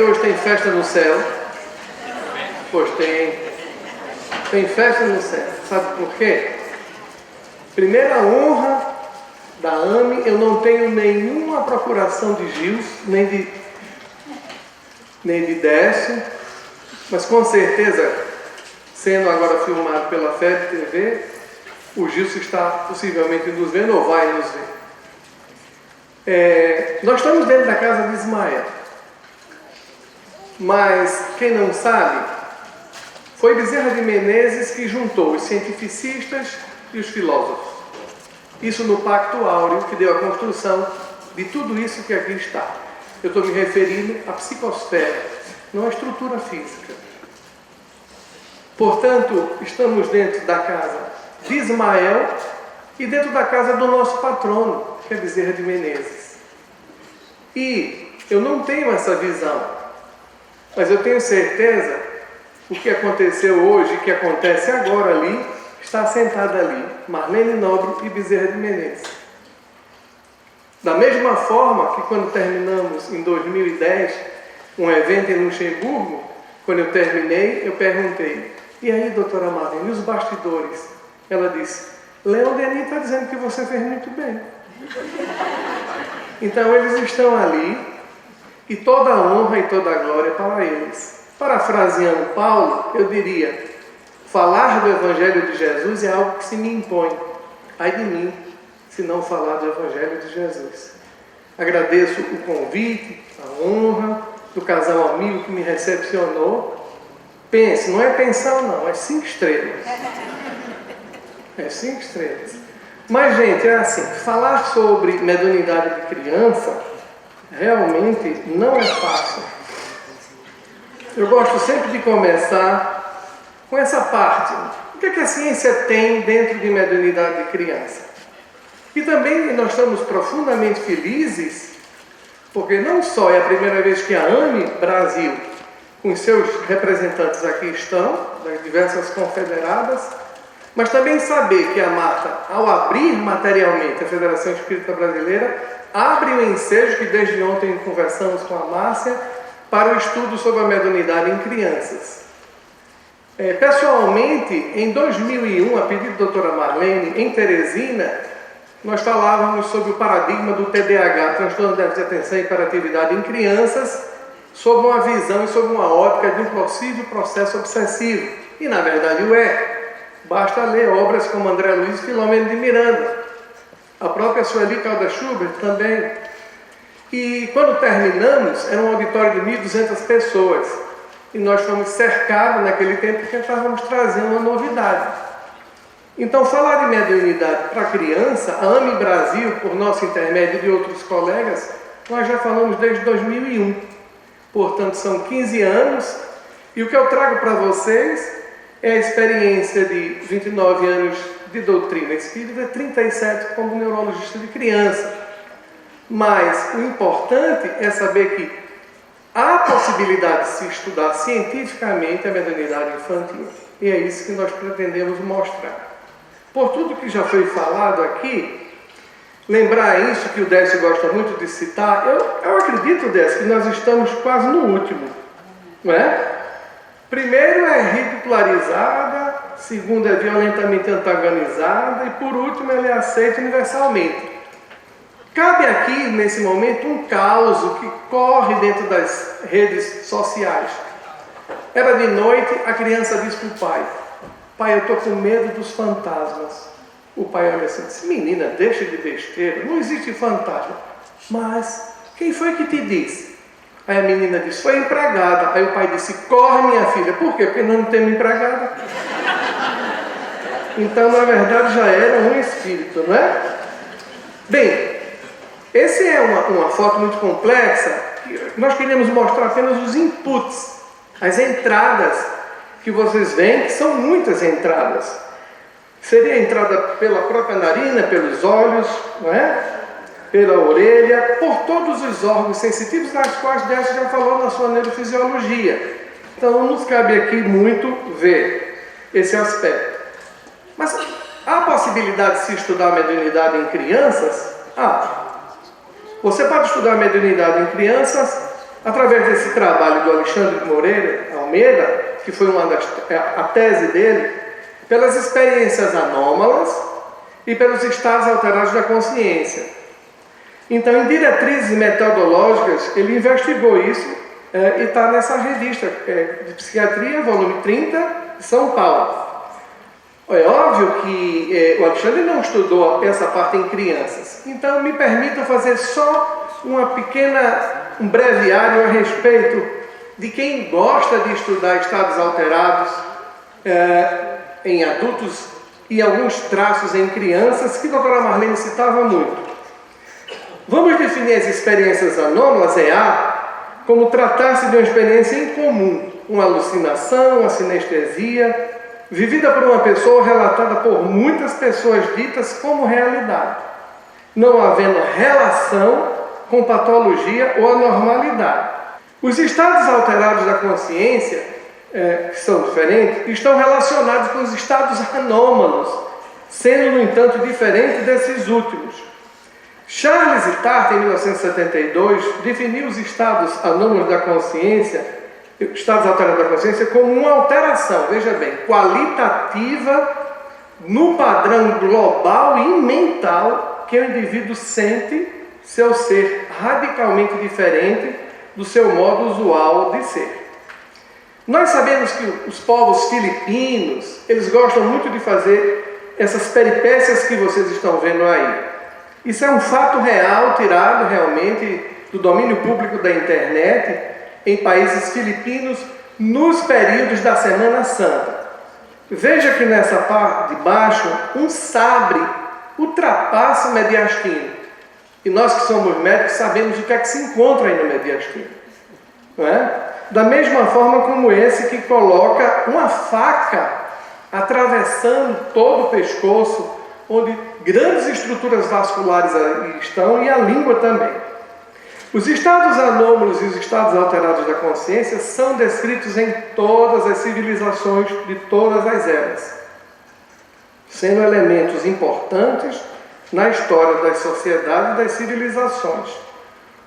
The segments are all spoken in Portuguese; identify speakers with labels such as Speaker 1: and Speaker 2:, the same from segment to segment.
Speaker 1: que hoje tem festa no céu? Pois tem. Tem festa no céu. Sabe por quê? Primeira honra da AME, eu não tenho nenhuma procuração de Gils, nem de Décio, mas com certeza, sendo agora filmado pela FEB TV, o Gilson está possivelmente nos vendo ou vai nos ver. Nós estamos dentro da casa de Ismael, mas quem não sabe, foi Bezerra de Menezes que juntou os cientificistas e os filósofos. Isso no Pacto Áureo, que deu a construção de tudo isso que aqui está. Eu estou me referindo à psicosfera, não à estrutura física. Portanto, estamos dentro da casa de Ismael e dentro da casa do nosso patrono, que é Bezerra de Menezes. E eu não tenho essa visão, mas eu tenho certeza que o que aconteceu hoje, o que acontece agora ali, está sentada ali, Marlene Nobre e Bezerra de Menezes. Da mesma forma que quando terminamos em 2010 um evento em Luxemburgo, quando eu terminei, eu perguntei: e aí, doutora Marlene, e os bastidores? Ela disse: Leon Denis está dizendo que você fez muito bem. Então eles estão ali e toda a honra e toda a glória para eles. Parafraseando Paulo, eu diria: falar do Evangelho de Jesus é algo que se me impõe. Ai de mim, se não falar do Evangelho de Jesus. Agradeço o convite, a honra do casal amigo que me recepcionou. Pense, não é pensão não, é 5 estrelas. É 5 estrelas. Mas, gente, é assim, falar sobre mediunidade de criança realmente não é fácil. Eu gosto sempre de começar com essa parte. O que é que a ciência tem dentro de mediunidade de criança? E também nós estamos profundamente felizes, porque não só é a primeira vez que a AME Brasil, com os seus representantes aqui estão, das diversas confederadas, mas também saber que a Marta, ao abrir materialmente a Federação Espírita Brasileira, abre o ensejo que desde ontem conversamos com a Márcia para o estudo sobre a mediunidade em crianças. Pessoalmente, em 2001, a pedido da doutora Marlene, em Teresina, nós falávamos sobre o paradigma do TDAH, transtorno de déficit de atenção e hiperatividade em crianças, sob uma visão e sob uma ótica de um possível processo obsessivo. E, na verdade, o é. Basta ler obras como André Luiz e Filomeno de Miranda. A própria Sueli Caldas Schubert também. E, quando terminamos, era um auditório de 1.200 pessoas. E nós fomos cercados naquele tempo porque estávamos trazendo uma novidade. Então, falar de mediunidade para criança, a AME Brasil, por nosso intermédio de outros colegas, nós já falamos desde 2001. Portanto, são 15 anos. E o que eu trago para vocês é a experiência de 29 anos de doutrina espírita, 37 como neurologista de criança. Mas o importante é saber que há possibilidade de se estudar cientificamente a mediunidade infantil. E é isso que nós pretendemos mostrar. Por tudo que já foi falado aqui, lembrar isso que o Décio gosta muito de citar, eu acredito, Décio, que nós estamos quase no último, não é? Primeiro é ridicularizada, segundo é violentamente antagonizada e por último ela é aceita universalmente. Cabe aqui, nesse momento, um caos que corre dentro das redes sociais. Era de noite, a criança diz para o pai: pai, eu estou com medo dos fantasmas. O pai olha assim, diz: menina, deixa de besteira, não existe fantasma. Mas quem foi que te disse? Aí a menina disse: foi empregada. Aí o pai disse: corre, minha filha. Por quê? Porque nós não temos empregada. Então, na verdade, já era um espírito, não é? Bem, essa é uma foto muito complexa. Nós queríamos mostrar apenas os inputs, as entradas que vocês veem, que são muitas entradas. Seria a entrada pela própria narina, pelos olhos, não é? Pela orelha, por todos os órgãos sensitivos, das quais Décio já falou na sua neurofisiologia. Então, não nos cabe aqui muito ver esse aspecto. Mas há a possibilidade de se estudar a mediunidade em crianças? Você pode estudar a mediunidade em crianças através desse trabalho do Alexandre Moreira Almeida, que foi a tese dele, pelas experiências anômalas e pelos estados alterados da consciência. Então, em diretrizes metodológicas, ele investigou isso e está nessa revista de psiquiatria, volume 30, de São Paulo. É óbvio que o Alexandre não estudou essa parte em crianças, então me permita fazer só um breviário a respeito de quem gosta de estudar estados alterados em adultos e alguns traços em crianças, que a doutora Marlene citava muito. Vamos definir as experiências anômalas, EA, como tratar-se de uma experiência incomum, uma alucinação, uma sinestesia, vivida por uma pessoa, relatada por muitas pessoas ditas como realidade, não havendo relação com patologia ou anormalidade. Os estados alterados da consciência, que são diferentes, estão relacionados com os estados anômalos, sendo, no entanto, diferentes desses últimos. Charles Tart, em 1972, definiu os estados anômalos da consciência, estados alterados da consciência, como uma alteração, veja bem, qualitativa no padrão global e mental que o indivíduo sente seu ser radicalmente diferente do seu modo usual de ser. Nós sabemos que os povos filipinos, eles gostam muito de fazer essas peripécias que vocês estão vendo aí. Isso é um fato real, tirado realmente do domínio público da internet, em países filipinos, nos períodos da Semana Santa. Veja que nessa parte de baixo, um sabre ultrapassa o mediastino. E nós que somos médicos sabemos o que é que se encontra aí no mediastino. Não é? Da mesma forma como esse que coloca uma faca atravessando todo o pescoço, onde grandes estruturas vasculares estão, e a língua também. Os estados anômalos e os estados alterados da consciência são descritos em todas as civilizações de todas as eras, sendo elementos importantes na história das sociedades e das civilizações.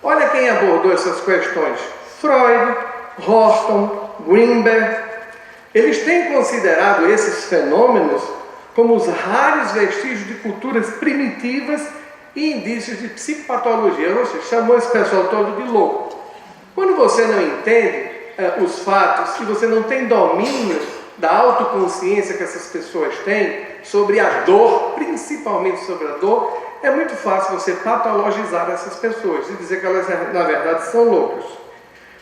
Speaker 1: Olha quem abordou essas questões: Freud, Rostand, Greenberg. Eles têm considerado esses fenômenos como os raros vestígios de culturas primitivas e indícios de psicopatologia. Ou seja, chamou esse pessoal todo de louco. Quando você não entende os fatos, se você não tem domínio da autoconsciência que essas pessoas têm sobre a dor, principalmente sobre a dor, é muito fácil você patologizar essas pessoas e dizer que elas, na verdade, são loucas.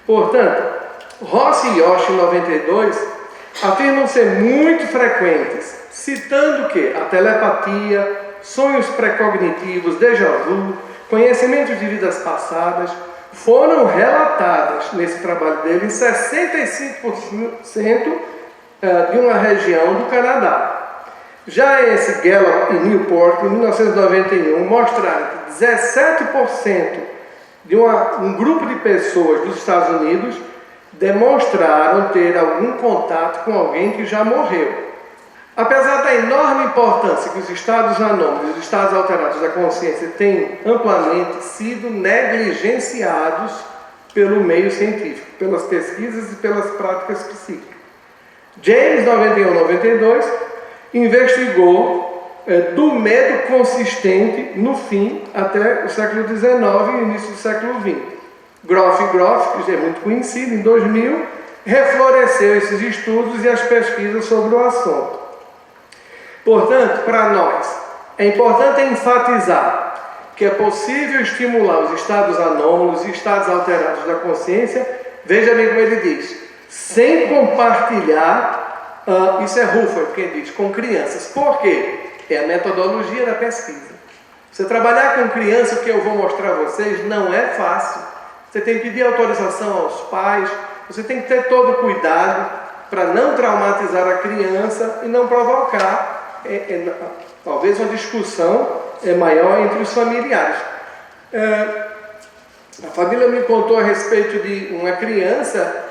Speaker 1: Portanto, Rossi e Yoshi, em 92, afirmam ser muito frequentes, citando que a telepatia, sonhos pré-cognitivos, déjà vu, conhecimentos de vidas passadas, foram relatadas nesse trabalho dele em 65% de uma região do Canadá. Já esse Gallup e Newport, em 1991, mostraram que 17% de um grupo de pessoas dos Estados Unidos demonstraram ter algum contato com alguém que já morreu. Apesar da enorme importância que os estados anômalos e os estados alterados da consciência têm amplamente sido negligenciados pelo meio científico, pelas pesquisas e pelas práticas psíquicas. James, 91-92, investigou do medo consistente no fim até o século XIX e início do século XX. Groff, que é muito conhecido, em 2000, refloresceu esses estudos e as pesquisas sobre o assunto. Portanto, para nós, é importante enfatizar que é possível estimular os estados anômalos e estados alterados da consciência, veja bem como ele diz, sem compartilhar, isso é Ruffer quem diz, com crianças. Por quê? É a metodologia da pesquisa. Você trabalhar com criança, o que eu vou mostrar a vocês, não é fácil. Você tem que pedir autorização aos pais, você tem que ter todo o cuidado para não traumatizar a criança e não provocar talvez uma discussão maior entre os familiares. A família me contou a respeito de uma criança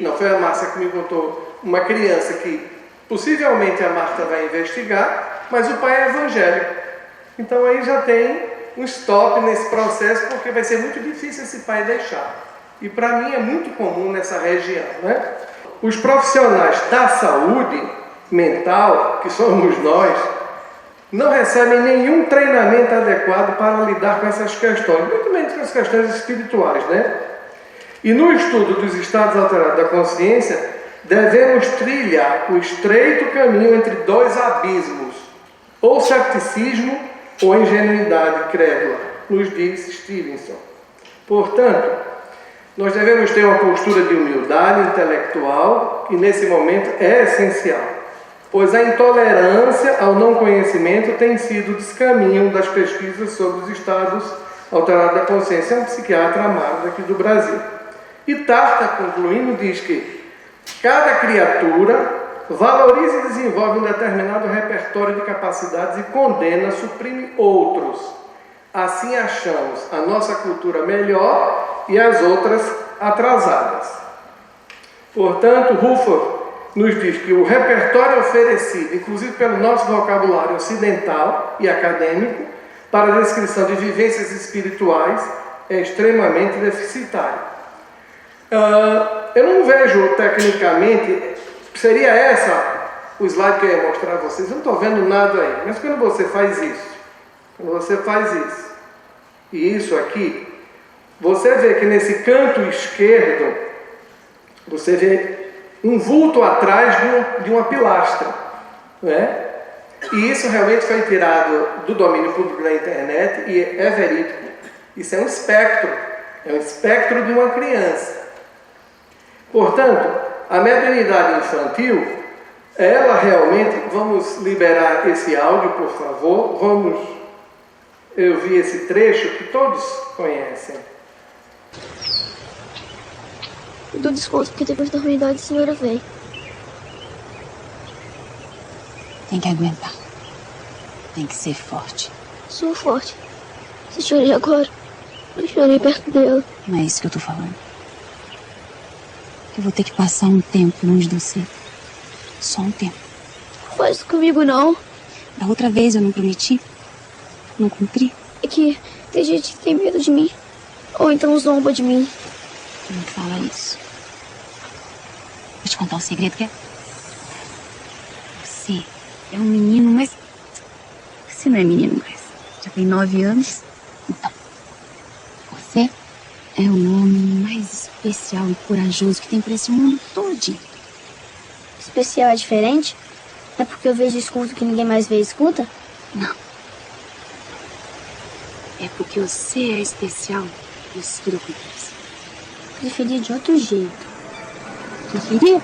Speaker 1: não foi a Márcia que me contou, uma criança que possivelmente a Marta vai investigar, mas o pai é evangélico. Então aí já tem um stop nesse processo, porque vai ser muito difícil esse pai deixar. e para mim é muito comum nessa região, né? Os profissionais da saúde mental, que somos nós, não recebem nenhum treinamento adequado para lidar com essas questões, muito menos com as questões espirituais, né? E no estudo dos estados alterados da consciência, devemos trilhar o estreito caminho entre dois abismos, ou cepticismo ou ingenuidade crédula, nos diz Stevenson. Portanto, nós devemos ter uma postura de humildade intelectual, que nesse momento é essencial, pois a intolerância ao não conhecimento tem sido o descaminho das pesquisas sobre os estados alterados da consciência. É um psiquiatra amado aqui do Brasil. E Tartar, concluindo, diz que cada criatura valoriza e desenvolve um determinado repertório de capacidades e condena, suprime outros. Assim achamos a nossa cultura melhor e as outras atrasadas. Portanto, Ruffer nos diz que o repertório oferecido, inclusive pelo nosso vocabulário ocidental e acadêmico, para a descrição de vivências espirituais, é extremamente deficitário. Eu não vejo tecnicamente, seria essa o slide que eu ia mostrar a vocês, eu não estou vendo nada aí, mas quando você faz isso, e isso aqui, você vê que nesse canto esquerdo, você vê um vulto atrás de uma pilastra, né? E isso realmente foi tirado do domínio público da internet e é verídico. Isso é um espectro de uma criança. Portanto, a mediunidade infantil, ela realmente, vamos liberar esse áudio, por favor, eu vi esse trecho que todos conhecem.
Speaker 2: Eu dou desconto porque depois da ruindade a senhora vem.
Speaker 3: Tem que aguentar. Tem que ser forte.
Speaker 2: Sou forte. Se chorei agora, eu chorei perto dela.
Speaker 3: Não é isso que eu tô falando. Eu vou ter que passar um tempo longe de você. Só um tempo.
Speaker 2: Não faz isso comigo, não.
Speaker 3: Da outra vez eu não prometi. Não cumpri.
Speaker 2: É que tem gente que tem medo de mim. Ou então zomba de mim.
Speaker 3: Não fala isso. Vou te contar um segredo, quer? Você é um menino, mas... Você não é menino mais. Já tem 9 anos. Então, você é o homem mais especial e corajoso que tem por esse mundo todinho.
Speaker 2: Especial é diferente? É porque eu vejo e escuto que ninguém mais vê e escuta?
Speaker 3: Não. É porque você é especial e isso tudo acontece.
Speaker 2: Preferia de outro jeito.
Speaker 3: Preferia?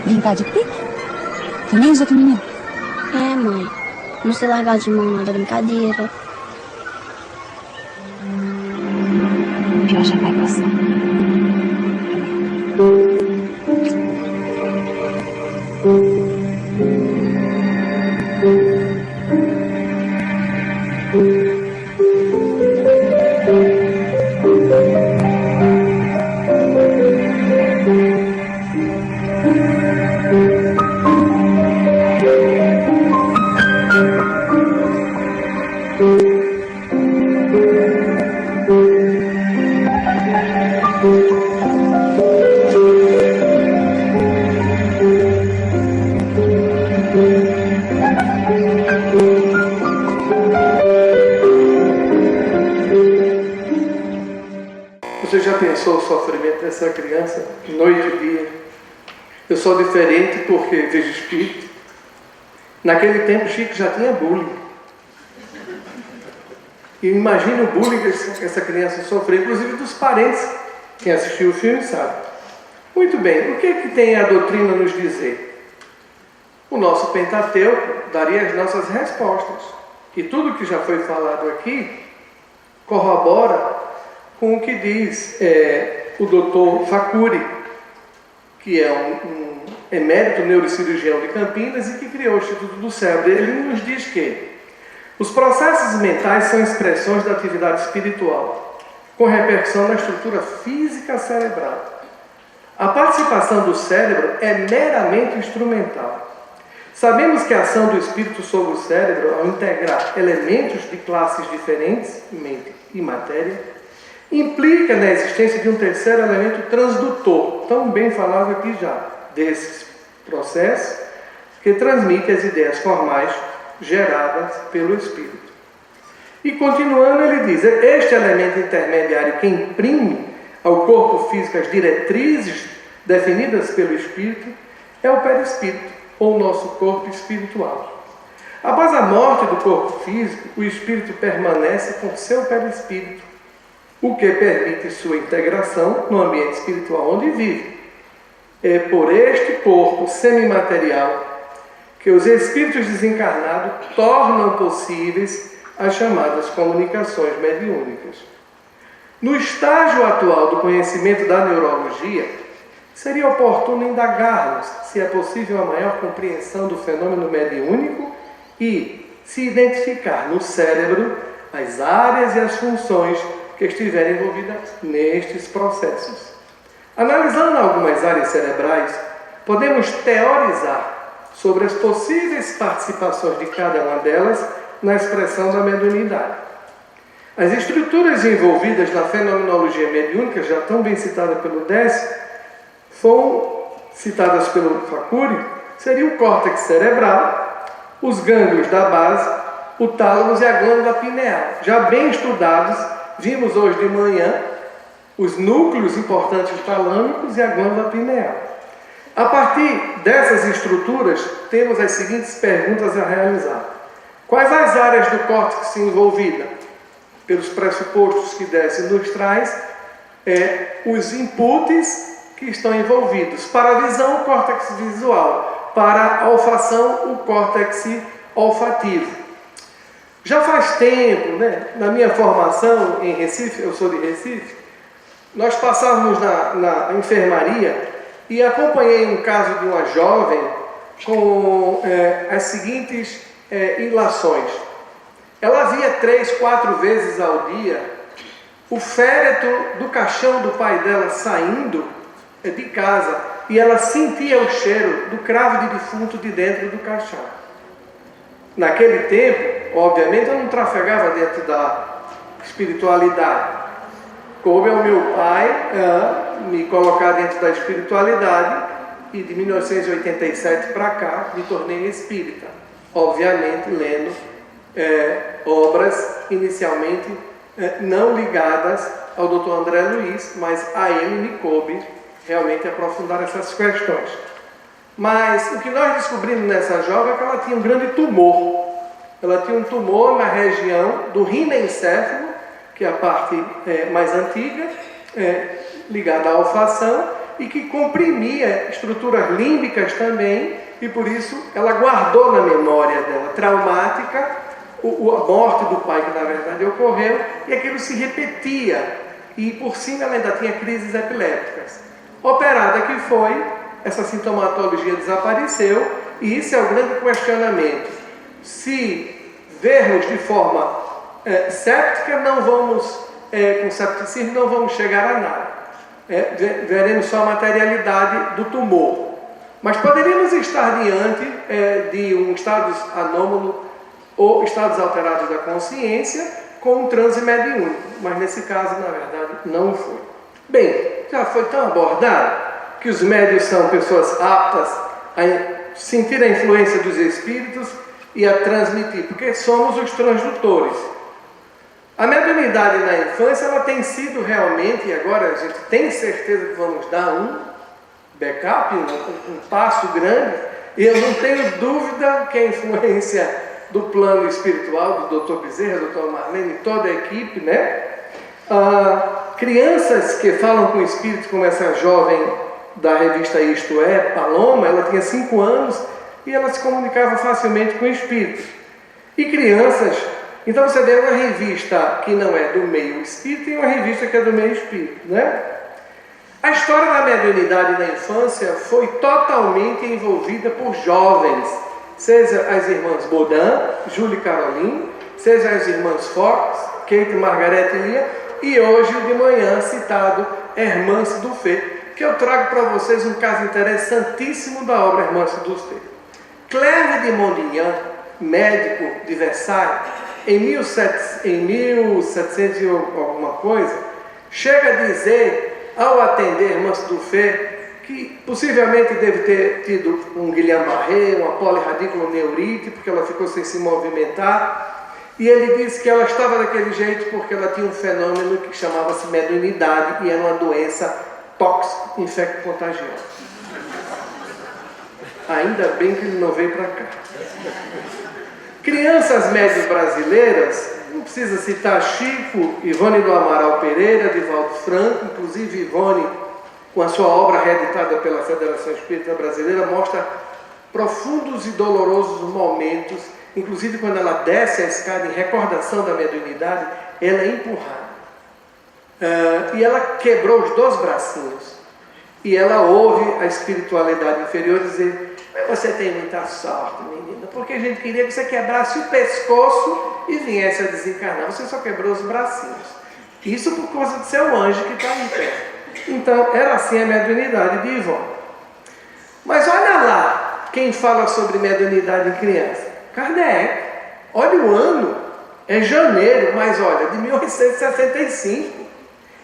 Speaker 3: Brincar de pique? Que nem os outros meninos.
Speaker 2: É, mãe. Não ser largar de mão na brincadeira.
Speaker 3: O pior já vai passar.
Speaker 1: Você já pensou o sofrimento dessa criança, noite e dia? Eu sou diferente porque vejo espírito. Naquele tempo, Chico já tinha bullying. E imagina o bullying que essa criança sofreu, inclusive dos parentes. Quem assistiu o filme sabe. Muito bem, o que é que tem a doutrina nos dizer? O nosso Pentateuco daria as nossas respostas. E tudo que já foi falado aqui corrobora com o que diz o Dr. Facuri, que é um emérito neurocirurgião de Campinas e que criou o Instituto do Cérebro. Ele nos diz que os processos mentais são expressões da atividade espiritual, com repercussão na estrutura física cerebral. A participação do cérebro é meramente instrumental. Sabemos que a ação do espírito sobre o cérebro, ao integrar elementos de classes diferentes, mente e matéria, implica na existência de um terceiro elemento transdutor, tão bem falado aqui já, desses processos, que transmite as ideias formais geradas pelo espírito. E continuando, ele diz: este elemento intermediário que imprime ao corpo físico as diretrizes definidas pelo espírito é o perispírito, ou nosso corpo espiritual. Após a morte do corpo físico, o espírito permanece com seu perispírito, o que permite sua integração no ambiente espiritual onde vive. É por este corpo semimaterial que os espíritos desencarnados tornam possíveis as chamadas comunicações mediúnicas. No estágio atual do conhecimento da neurologia, seria oportuno indagar-nos se é possível a maior compreensão do fenômeno mediúnico e se identificar no cérebro as áreas e as funções que estiverem envolvidas nestes processos. Analisando algumas áreas cerebrais, podemos teorizar sobre as possíveis participações de cada uma delas na expressão da mediunidade. As estruturas envolvidas na fenomenologia mediúnica, já tão bem citada pelo Décio, foram citadas pelo Facuri, seria o córtex cerebral, os gânglios da base, o tálamo e a glândula pineal. Já bem estudados, vimos hoje de manhã os núcleos importantes talâmicos e a glândula pineal. A partir dessas estruturas, temos as seguintes perguntas a realizar. Quais as áreas do córtex envolvidas? Pelos pressupostos que Décio nos traz, os inputs que estão envolvidos. Para a visão, o córtex visual. Para a olfação, o córtex olfativo. Já faz tempo, na minha formação em Recife, eu sou de Recife, nós passávamos na enfermaria e acompanhei um caso de uma jovem com as seguintes ilações. Ela via 3, 4 vezes ao dia o féretro do caixão do pai dela saindo de casa e ela sentia o cheiro do cravo de defunto de dentro do caixão. Naquele tempo, obviamente, eu não trafegava dentro da espiritualidade. Coube ao meu pai me colocar dentro da espiritualidade e de 1987 para cá me tornei espírita. Obviamente, lendo obras inicialmente não ligadas ao Dr. André Luiz, mas a ele me coube realmente aprofundar essas questões. Mas o que nós descobrimos nessa jovem é que ela tinha um grande tumor. Ela tinha um tumor na região do rinencéfalo, que é a parte mais antiga, ligada à olfação, e que comprimia estruturas límbicas também, e por isso ela guardou na memória dela traumática a morte do pai, que na verdade ocorreu, e aquilo se repetia, e por cima ela ainda tinha crises epilépticas. Operada que foi, essa sintomatologia desapareceu, e isso é o grande questionamento. Se vermos de forma séptica, não vamos, com septicismo, não vamos chegar a nada. Veremos só a materialidade do tumor. Mas poderíamos estar diante de um estado anômalo ou estados alterados da consciência com um transe mediúnico, mas nesse caso, na verdade, não foi. Bem, já foi tão abordado que os médiuns são pessoas aptas a sentir a influência dos espíritos e a transmitir, porque somos os transdutores. A mediunidade na infância, ela tem sido realmente, e agora a gente tem certeza que vamos dar um backup, um passo grande, e eu não tenho dúvida que a influência do plano espiritual, do Dr. Bezerra, do Dr. Marlene, toda a equipe, crianças que falam com o espírito, como essa jovem da revista Isto É, Paloma, ela tinha 5 anos e ela se comunicava facilmente com o espírito. E crianças, então você vê uma revista que não é do meio espírita e uma revista que é do meio espírito, A história da mediunidade na infância foi totalmente envolvida por jovens, seja as irmãs Baudin, Júlia e Caroline, seja as irmãs Fox, Kate, Margarete e Lia, e hoje de manhã citado Hermance Dufay, que eu trago para vocês um caso interessantíssimo da obra Hermance Dufay. Clerve de Mondignan, médico de Versailles, em 1700 e alguma coisa, chega a dizer, ao atender Manso do Fé, que possivelmente deve ter tido um Guillain-Barré, uma polirradiculoneurite, porque ela ficou sem se movimentar, e ele disse que ela estava daquele jeito porque ela tinha um fenômeno que chamava-se mediunidade, e era uma doença tóxica, infecto-contagiosa. Ainda bem que ele não veio para cá. Crianças médias brasileiras, não precisa citar Chico, Ivone do Amaral Pereira, Divaldo Franco, inclusive Ivone, com a sua obra reeditada pela Federação Espírita Brasileira, mostra profundos e dolorosos momentos, inclusive quando ela desce a escada em recordação da mediunidade, ela é empurrada. E ela quebrou os 2 bracinhos. E ela ouve a espiritualidade inferior dizer: mas você tem muita sorte, menina, porque a gente queria que você quebrasse o pescoço e viesse a desencarnar. Você só quebrou os bracinhos. Isso por causa do seu anjo que está em pé. Então, era assim a mediunidade de Ivone. Mas olha lá quem fala sobre mediunidade em criança. Kardec. Olha o ano. É janeiro, mas olha, de 1865.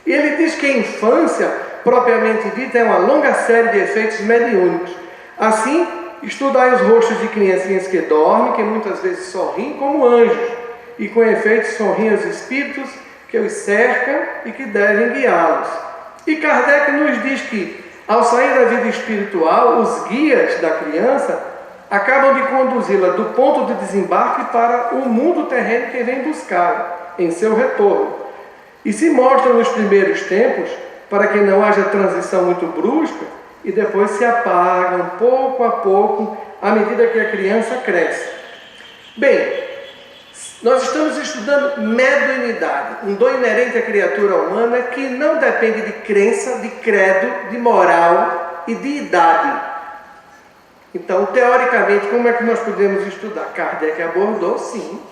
Speaker 1: E ele diz que a infância, propriamente dita, é uma longa série de efeitos mediúnicos. Assim, estudai os rostos de criancinhas que dormem, que muitas vezes sorriem como anjos, e com efeito sorriem os espíritos que os cercam e que devem guiá-los. E Kardec nos diz que, ao sair da vida espiritual, os guias da criança acabam de conduzi-la do ponto de desembarque para o mundo terreno que vem buscá-la em seu retorno. E se mostram nos primeiros tempos, para que não haja transição muito brusca, e depois se apagam pouco a pouco, à medida que a criança cresce. Bem, nós estamos estudando mediunidade, um dom inerente à criatura humana que não depende de crença, de credo, de moral e de idade. Então, teoricamente, como é que nós podemos estudar? Kardec abordou, sim.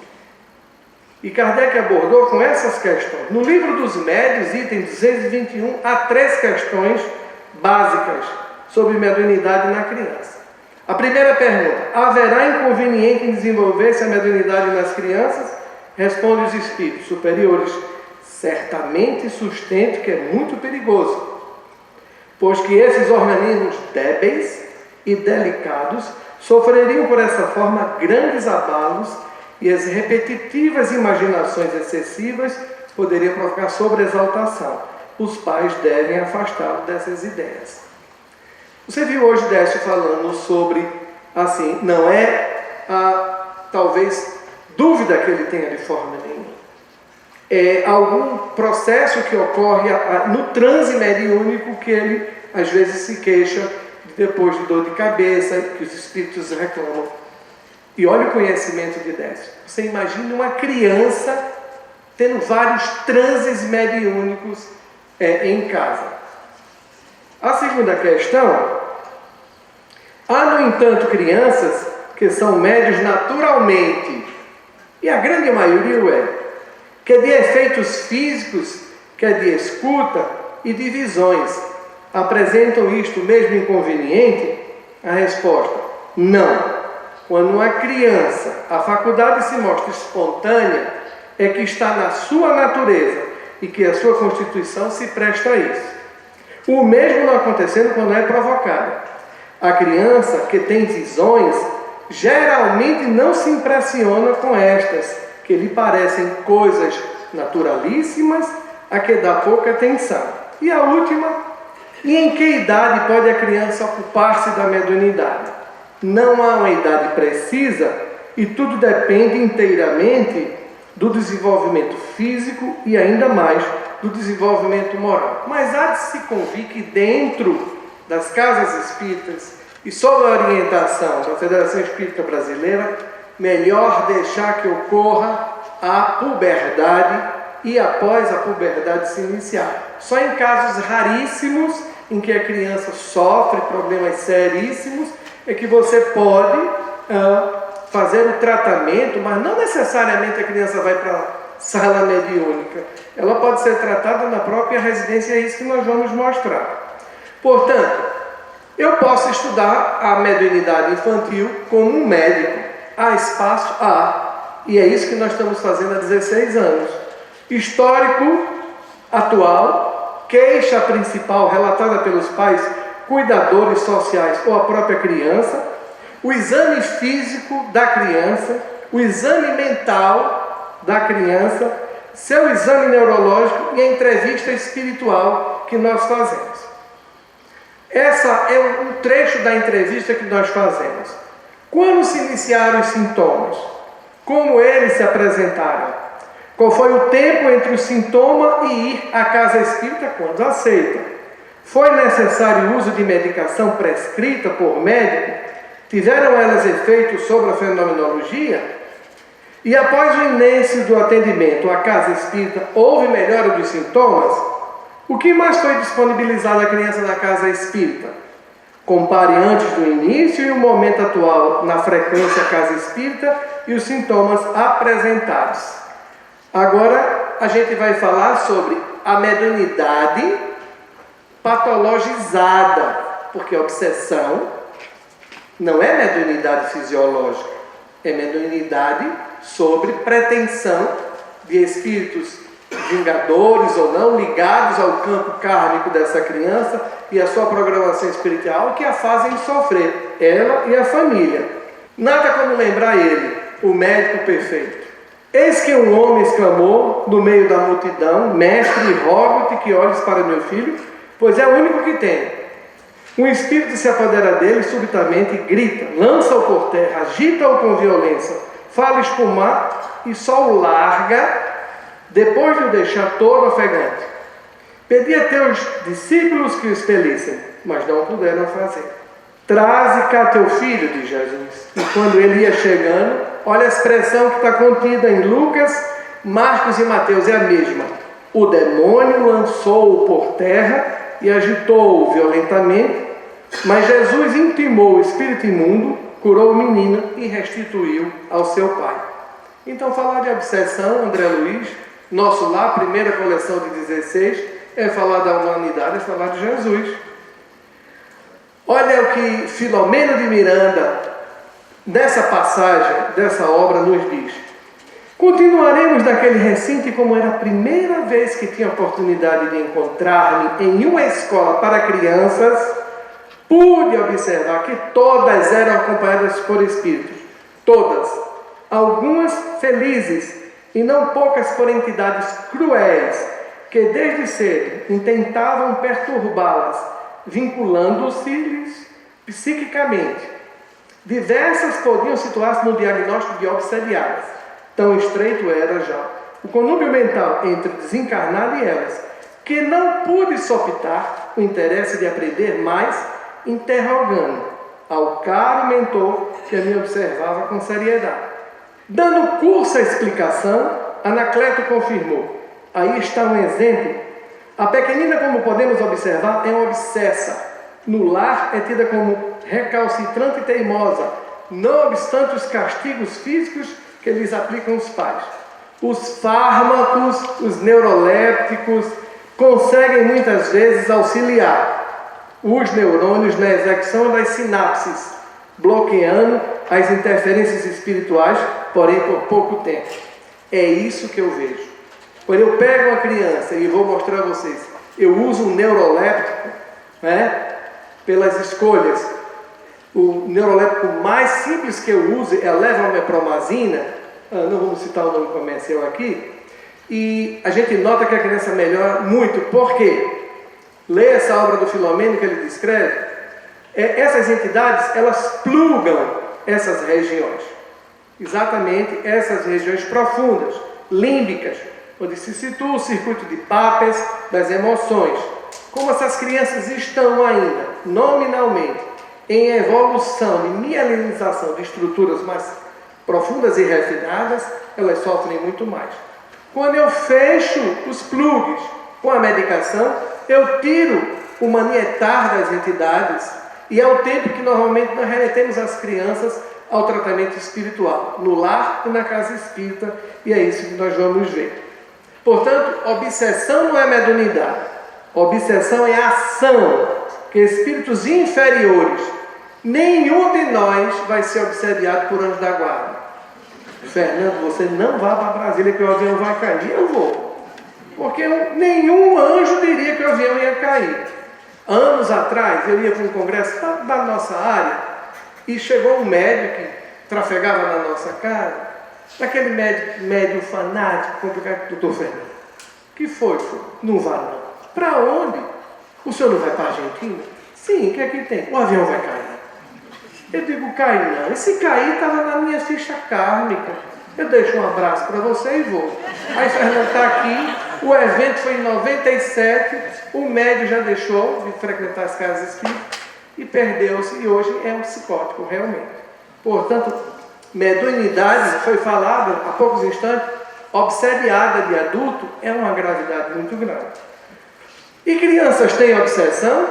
Speaker 1: E Kardec abordou com essas questões. No livro dos Médiuns, item 221, há 3 questões básicas sobre mediunidade na criança. A primeira pergunta: haverá inconveniente em desenvolver-se a mediunidade nas crianças? Responde os espíritos superiores: certamente sustento que é muito perigoso, pois que esses organismos débeis e delicados sofreriam por essa forma grandes abalos, e as repetitivas imaginações excessivas poderiam provocar sobreexaltação. Os pais devem afastá-lo dessas ideias. Você viu hoje Décio falando sobre, assim, não é talvez dúvida que ele tenha de forma nenhuma. É algum processo que ocorre no transe mediúnico que ele às vezes se queixa depois de dor de cabeça, que os espíritos reclamam. E olha o conhecimento de Décio. Você imagina uma criança tendo vários transes mediúnicos em casa. A segunda questão: há, no entanto, crianças que são médios naturalmente, e a grande maioria o é, que é de efeitos físicos, que é de escuta e de visões. Apresentam isto mesmo inconveniente? A resposta: não. Quando uma criança, a faculdade se mostra espontânea, é que está na sua natureza e que a sua constituição se presta a isso. O mesmo não acontecendo quando é provocada. A criança que tem visões geralmente não se impressiona com estas, que lhe parecem coisas naturalíssimas, a que dá pouca atenção. E a última: e em que idade pode a criança ocupar-se da mediunidade? Não há uma idade precisa e tudo depende inteiramente do desenvolvimento físico e ainda mais do desenvolvimento moral. Mas há de se convir que dentro das casas espíritas e sob a orientação da Federação Espírita Brasileira, melhor deixar que ocorra a puberdade e após a puberdade se iniciar. Só em casos raríssimos em que a criança sofre problemas seríssimos é que você pode fazer o tratamento, mas não necessariamente a criança vai para a sala mediúnica. Ela pode ser tratada na própria residência, é isso que nós vamos mostrar. Portanto, eu posso estudar a mediunidade infantil como um médico. Há espaço? Há. E é isso que nós estamos fazendo há 16 anos. Histórico, atual, queixa principal relatada pelos pais, cuidadores sociais ou a própria criança, o exame físico da criança, o exame mental da criança, seu exame neurológico e a entrevista espiritual que nós fazemos. Essa é um trecho da entrevista que nós fazemos. Quando se iniciaram os sintomas? Como eles se apresentaram? Qual foi o tempo entre o sintoma e ir à casa espírita quando aceita? Foi necessário o uso de medicação prescrita por médico? Tiveram elas efeito sobre a fenomenologia? E após o início do atendimento à casa espírita, houve melhora dos sintomas? O que mais foi disponibilizado à criança na casa espírita? Compare antes do início e o momento atual na frequência casa espírita e os sintomas apresentados. Agora a gente vai falar sobre a mediunidade patologizada, porque a obsessão não é mediunidade fisiológica, é mediunidade sobre pretensão de espíritos vingadores ou não, ligados ao campo kármico dessa criança e a sua programação espiritual, que a fazem sofrer, ela e a família. Nada como lembrar ele, o médico perfeito. Eis que um homem exclamou no meio da multidão: mestre, rogo-te que olhes para meu filho, pois é o único que tem. Um espírito se apodera dele subitamente, grita, lança-o por terra, agita-o com violência, fala espumar e só o larga, depois de o deixar todo ofegante. Pedi a teus discípulos que o expelissem, mas não puderam fazer. Traze cá teu filho, diz Jesus. E quando ele ia chegando, olha a expressão que está contida em Lucas, Marcos e Mateus, é a mesma. O demônio lançou-o por terra e agitou-o violentamente, mas Jesus intimou o espírito imundo, curou o menino e restituiu ao seu pai. Então, falar de obsessão, André Luiz, nosso lar, primeira coleção de 16, é falar da humanidade, é falar de Jesus. Olha o que Filomeno de Miranda, nessa passagem, dessa obra, nos diz. Continuaremos naquele recinto, e como era a primeira vez que tinha a oportunidade de encontrar-me em uma escola para crianças, pude observar que todas eram acompanhadas por espíritos. Todas. Algumas felizes e não poucas por entidades cruéis, que desde cedo intentavam perturbá-las, vinculando-se psiquicamente. Diversas podiam situar-se no diagnóstico de obsediadas. Tão estreito era já o conúbio mental entre desencarnado e elas, que não pude soptar o interesse de aprender mais, interrogando ao caro mentor que me observava com seriedade. Dando curso à explicação, Anacleto confirmou. Aí está um exemplo. A pequenina, como podemos observar, é uma obsessa. No lar é tida como recalcitrante e teimosa, não obstante os castigos físicos que lhes aplicam os pais. Os fármacos, os neurolépticos, conseguem muitas vezes auxiliar os neurônios na execução das sinapses, bloqueando as interferências espirituais, porém por pouco tempo. É isso que eu vejo. Quando eu pego uma criança e vou mostrar a vocês, eu uso um neuroléptico, pelas escolhas. O neuroléptico mais simples que eu uso é a levomepromazina, não vamos citar o nome comercial aqui, e a gente nota que a criança melhora muito. Por quê? Lê essa obra do Filomeno que ele descreve. Essas entidades, elas plugam essas regiões, exatamente essas regiões profundas, límbicas, onde se situa o circuito de Papez das emoções. Como essas crianças estão ainda, nominalmente, em evolução de mielinização de estruturas mais profundas e refinadas, elas sofrem muito mais. Quando eu fecho os plugs com a medicação, eu tiro o manietar das entidades, e é o tempo que normalmente nós remetemos as crianças ao tratamento espiritual, no lar e na casa espírita, e é isso que nós vamos ver. Portanto, obsessão não é mediunidade, obsessão é ação, que espíritos inferiores, nenhum de nós vai ser obsediado por anjo da guarda. Fernando, você não vá para Brasília que o avião vai cair. Eu vou. Porque nenhum anjo diria que o avião ia cair. Anos atrás, eu ia para um congresso da nossa área e chegou um médico que trafegava na nossa casa, aquele médico fanático, complicado, doutor Fernando. Que foi? Não vai não. Para onde? O senhor não vai para a Argentina? Sim, o que é que tem? O avião vai cair. Eu digo, cai não. E se cair, estava na minha ficha kármica. Eu deixo um abraço para você e vou. Aí Fernando está aqui, o evento foi em 97, o médico já deixou de frequentar as casas espíritas e perdeu-se, e hoje é um psicótico, realmente. Portanto, mediunidade, foi falado há poucos instantes, obsediada de adulto é uma gravidade muito grande. E crianças têm obsessão?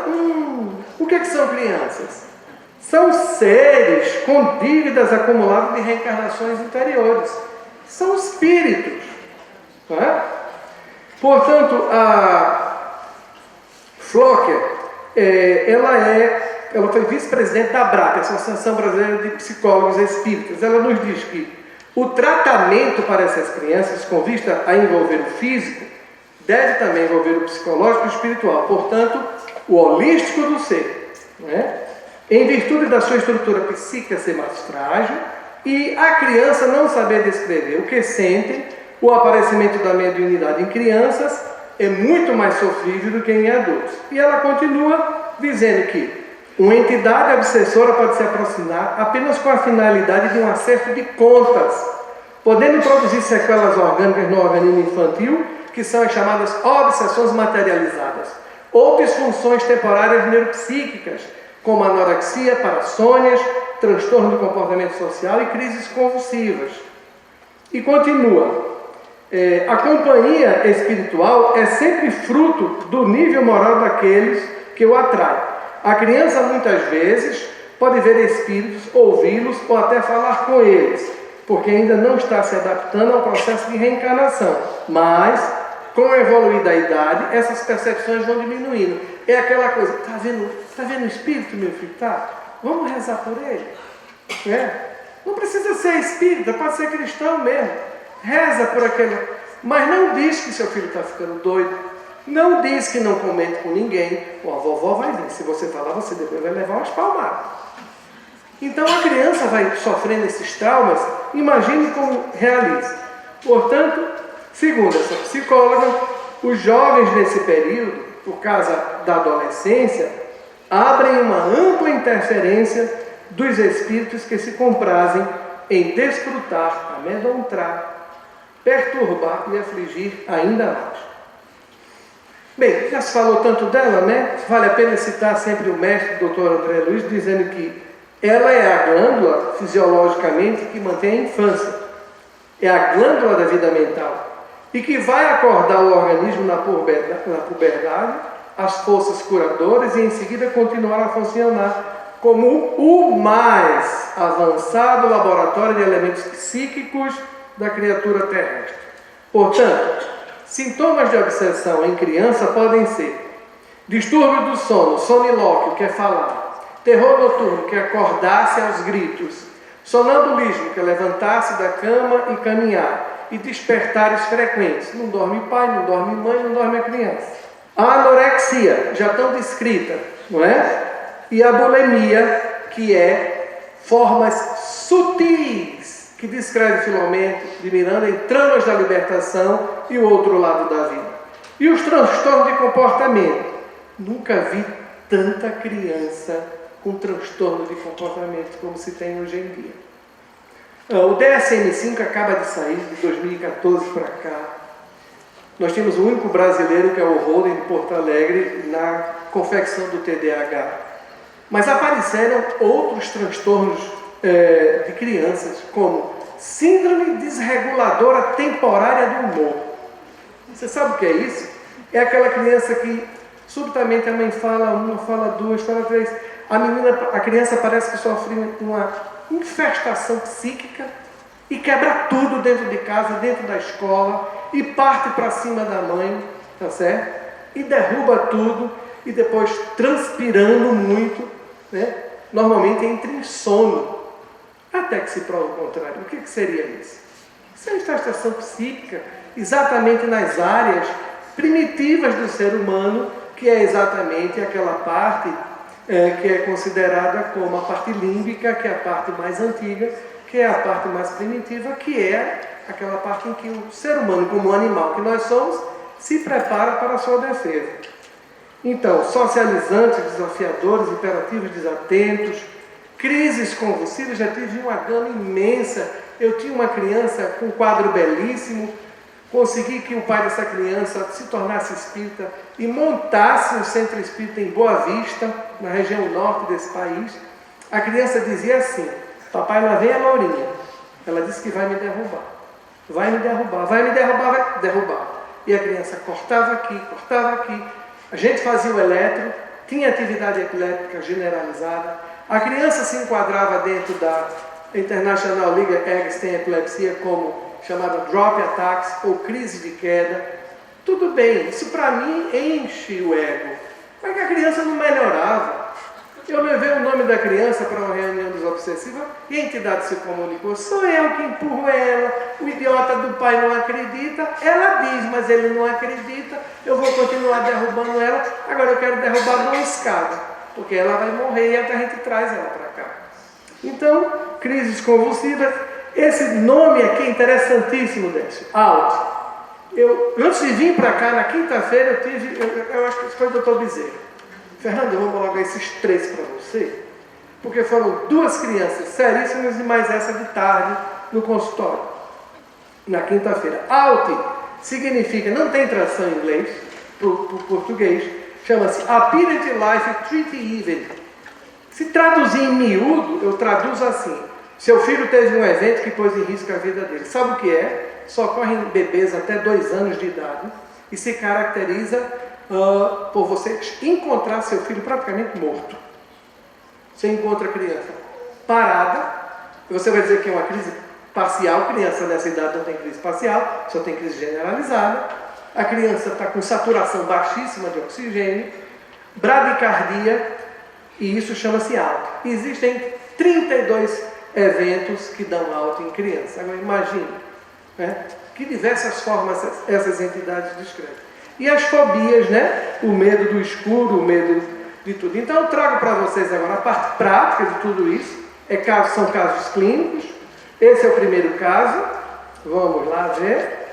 Speaker 1: O que são crianças? São seres com dívidas acumuladas de reencarnações anteriores. São espíritos. Não é? Portanto, a Flocker, ela foi vice-presidente da ABRAP, Associação Brasileira de Psicólogos Espíritas. Ela nos diz que o tratamento para essas crianças, com vista a envolver o físico, deve também envolver o psicológico e o espiritual. Portanto, o holístico do ser. Não é? Em virtude da sua estrutura psíquica ser mais frágil e a criança não saber descrever o que sente, o aparecimento da mediunidade em crianças é muito mais sofrível do que em adultos. E ela continua dizendo que uma entidade obsessora pode se aproximar apenas com a finalidade de um acerto de contas, podendo produzir sequelas orgânicas no organismo infantil, que são as chamadas obsessões materializadas, ou disfunções temporárias neuropsíquicas, como anorexia, parassônias, transtorno do comportamento social e crises convulsivas. E continua, a companhia espiritual é sempre fruto do nível moral daqueles que o atraem. A criança muitas vezes pode ver espíritos, ouvi-los ou até falar com eles, porque ainda não está se adaptando ao processo de reencarnação. Mas, com a evoluir da idade, essas percepções vão diminuindo. É aquela coisa, está vendo o espírito, meu filho? Tá? Vamos rezar por ele? Não precisa ser espírita, pode ser cristão mesmo. Reza por aquele... Mas não diz que seu filho está ficando doido. Não diz que não comente com ninguém. A vovó vai vir. Se você falar, você depois vai levar umas palmadas. Então a criança vai sofrendo esses traumas. Imagine como realiza. Portanto, segundo essa psicóloga, os jovens nesse período, por causa da adolescência, abrem uma ampla interferência dos espíritos que se comprazem em desfrutar, amedrontar, perturbar e afligir ainda mais. Bem, já se falou tanto dela, né? Vale a pena citar sempre o mestre, o Dr. André Luiz, dizendo que ela é a glândula, fisiologicamente, que mantém a infância. É a glândula da vida mental. E que vai acordar o organismo na puberdade, as forças curadoras, e em seguida continuar a funcionar como o mais avançado laboratório de elementos psíquicos da criatura terrestre. Portanto, sintomas de obsessão em criança podem ser distúrbio do sono, sonilóquio, que é falar, terror noturno, que é acordar-se aos gritos, sonambulismo, que é levantar-se da cama e caminhar, e despertares frequentes. Não dorme pai, não dorme mãe, não dorme a criança. A anorexia, já tão descrita, não é? E a bulimia, que é formas sutis, que descreve Filomeno de Miranda em Tramas da Libertação e o Outro Lado da Vida. E os transtornos de comportamento. Nunca vi tanta criança com transtorno de comportamento como se tem hoje em dia. O DSM-5 acaba de sair, de 2014 para cá. Nós temos o único brasileiro, que é o Holden de Porto Alegre, na confecção do TDAH. Mas apareceram outros transtornos de crianças, como síndrome desreguladora temporária do humor. Você sabe o que é isso? É aquela criança que subitamente a mãe fala uma, fala duas, fala três. A criança parece que sofre uma infestação psíquica e quebra tudo dentro de casa, dentro da escola, e parte para cima da mãe, tá certo? E derruba tudo, e depois transpirando muito, né? Normalmente entra em sono, até que se prova o contrário. O que seria isso? Isso é infestação psíquica, exatamente nas áreas primitivas do ser humano, que é exatamente aquela parte que é considerada como a parte límbica, que é a parte mais antiga, que é a parte mais primitiva, que é aquela parte em que o ser humano, como animal que nós somos, se prepara para a sua defesa. Então, socializantes, desafiadores, imperativos desatentos, crises convulsivas, já tive uma gama imensa. Eu tinha uma criança com um quadro belíssimo, consegui que o pai dessa criança se tornasse espírita e montasse um centro espírita em Boa Vista, na região norte desse país. A criança dizia assim: papai, lá vem a Laurinha. Ela disse que vai me derrubar. Vai me derrubar, vai me derrubar, vai derrubar. E a criança cortava aqui, cortava aqui. A gente fazia o eletro, tinha atividade epiléptica generalizada. A criança se enquadrava dentro da International League Against Epilepsia como chamada drop attacks ou crise de queda. Tudo bem, isso para mim enche o ego. Mas que a criança não melhorava. Eu levei o nome da criança para uma reunião dos obsessivos e a entidade se comunicou: sou eu que empurro ela, o idiota do pai não acredita, ela diz, mas ele não acredita, eu vou continuar derrubando ela, agora eu quero derrubar numa escada, porque ela vai morrer e até a gente traz ela para cá. Então, crises convulsivas, esse nome aqui é interessantíssimo, Décio, ALT. Antes de vir para cá, na quinta-feira, eu acho que foi o Dr. Bezerra. Fernando, eu vou colocar esses 3 para você, porque foram 2 crianças seríssimas e mais essa de tarde no consultório, na quinta-feira. ALT significa, não tem tradução em inglês, para o português, chama-se Apparent Life Treaty Event. Se traduzir em miúdo, eu traduzo assim: seu filho teve um evento que pôs em risco a vida dele. Sabe o que é? Só ocorre em bebês até 2 anos de idade e se caracteriza por você encontrar seu filho praticamente morto. Você encontra a criança parada, e você vai dizer que é uma crise parcial. Criança nessa idade não tem crise parcial, só tem crise generalizada. A criança está com saturação baixíssima de oxigênio, bradicardia, e isso chama-se ALT. Existem 32 eventos que dão ALT em criança. Agora imagine, né, que diversas formas essas entidades descrevem. E as fobias, né? O medo do escuro, o medo de tudo. Então eu trago para vocês agora a parte prática de tudo isso. São casos clínicos. Esse é o primeiro caso. Vamos lá ver.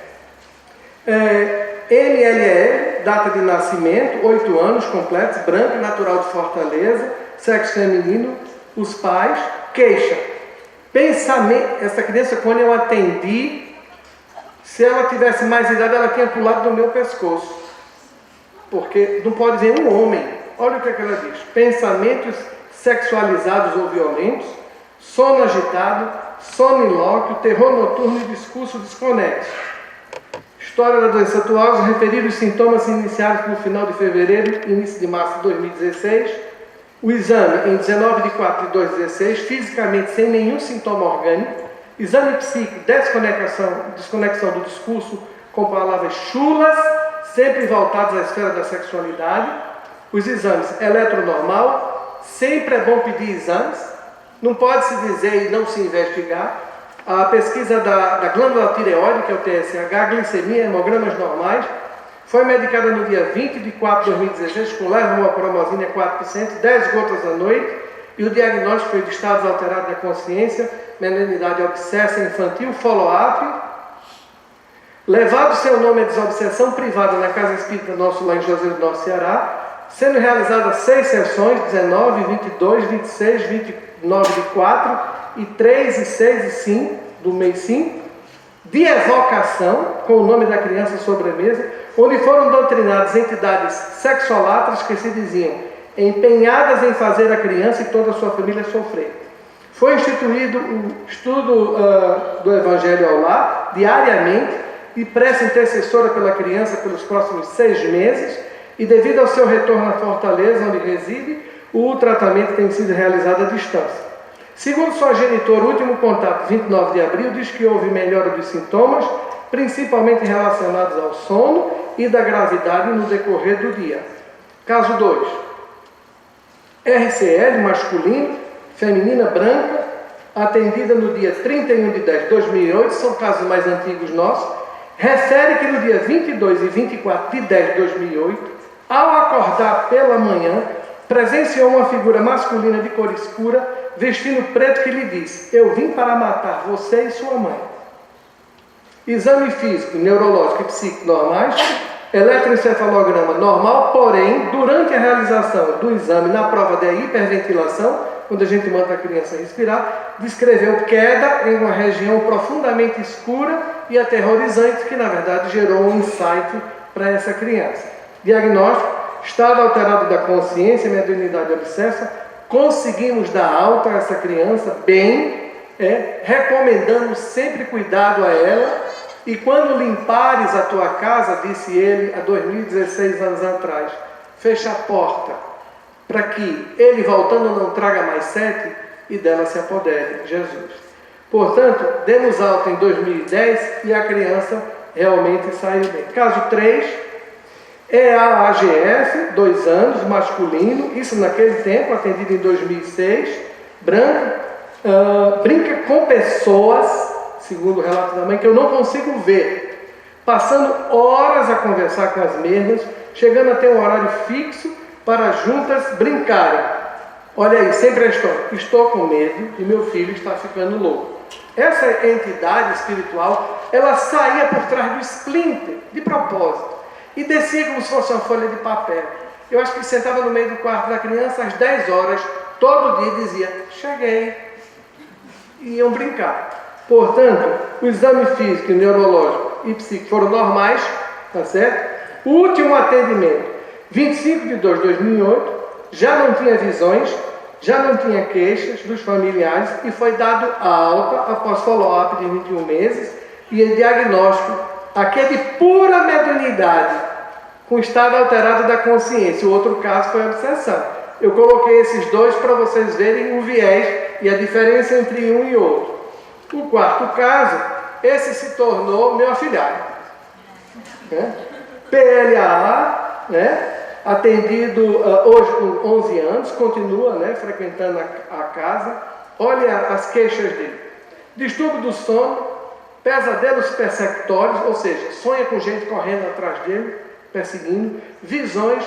Speaker 1: MLE, data de nascimento, 8 anos completos, branca, natural de Fortaleza, sexo feminino, os pais, queixa. Pensamento, essa criança, quando eu atendi, se ela tivesse mais idade, ela tinha pulado do meu pescoço. Porque não pode ver um homem. Olha o que ela diz: pensamentos sexualizados ou violentos, sono agitado, sonilóquio, terror noturno e discurso desconexo. História da doença atual: os referidos sintomas se iniciaram no final de fevereiro, início de março de 2016. O exame em 19 de 4 de 2016, fisicamente sem nenhum sintoma orgânico. Exame psíquico, desconexão do discurso com palavras chulas, sempre voltados à esfera da sexualidade. Os exames eletronormal, sempre é bom pedir exames, não pode se dizer e não se investigar. A pesquisa da glândula tireoide, que é o TSH, glicemia, hemogramas normais. Foi medicada no dia 20 de 4 de 2016 com levopromosina 4%, 10 gotas à noite, e o diagnóstico foi de estados alterados da consciência, malignidade obsessa infantil, follow-up. Levado seu nome à desobsessão privada na Casa Espírita Nosso, lá em Juazeiro do Norte, Ceará, sendo realizadas 6 sessões, 19, 22, 26, 29 de 4 e 3 e 6 e 5 do mês 5, de evocação, com o nome da criança sobre a mesa, onde foram doutrinadas entidades sexolátricas que se diziam empenhadas em fazer a criança e toda a sua família sofrer. Foi instituído o estudo do Evangelho ao Lar, diariamente, e prece intercessora pela criança pelos próximos 6 meses, e devido ao seu retorno à Fortaleza, onde reside, o tratamento tem sido realizado à distância. Segundo sua genitora, o último contato, 29 de abril, diz que houve melhora dos sintomas, principalmente relacionados ao sono e da gravidade no decorrer do dia. Caso 2. RCL, masculino, feminina, branca, atendida no dia 31 de 10 de 2008, são casos mais antigos nossos, refere que no dia 22 e 24 de 10 de 2008, ao acordar pela manhã, presenciou uma figura masculina de cor escura, vestindo preto, que lhe disse: eu vim para matar você e sua mãe. Exame físico, neurológico e psíquico normais, eletroencefalograma normal, porém, durante a realização do exame na prova de hiperventilação, quando a gente manda a criança respirar, descreveu queda em uma região profundamente escura e aterrorizante, que na verdade gerou um insight para essa criança. Diagnóstico: estado alterado da consciência, mediunidade obsessa. Conseguimos dar alta a essa criança bem, recomendando sempre cuidado a ela. E quando limpares a tua casa, disse ele há 2016 anos atrás, fecha a porta, para que ele voltando não traga mais 7 e dela se apodere, Jesus. Portanto, demos alta em 2010 e a criança realmente saiu bem. Caso 3, EAAGF, 2 anos, masculino, isso naquele tempo, atendido em 2006, branco, brinca com pessoas, segundo o relato da mãe, que eu não consigo ver, passando horas a conversar com as mesmas, chegando a ter um horário fixo para juntas brincarem. Olha aí, sempre a história: estou com medo e meu filho está ficando louco. Essa entidade espiritual, ela saía por trás do splinter, de propósito, e descia como se fosse uma folha de papel. Eu acho que sentava no meio do quarto da criança às 10 horas, todo dia dizia: cheguei. E iam brincar. Portanto, o exame físico, neurológico e psíquico foram normais, tá certo? O último atendimento, 25 de 2 de 2008, já não tinha visões, já não tinha queixas dos familiares e foi dado a alta após follow-up de 21 meses e o diagnóstico, aqui é de pura mediunidade, com estado alterado da consciência. O outro caso foi a obsessão. Eu coloquei esses dois para vocês verem o viés e a diferença entre um e outro. O quarto caso, esse se tornou meu afilhado. PLAA, atendido hoje com 11 anos, continua frequentando a casa. Olha as queixas dele: distúrbio do sono, pesadelos persecutórios, ou seja, sonha com gente correndo atrás dele, perseguindo, visões,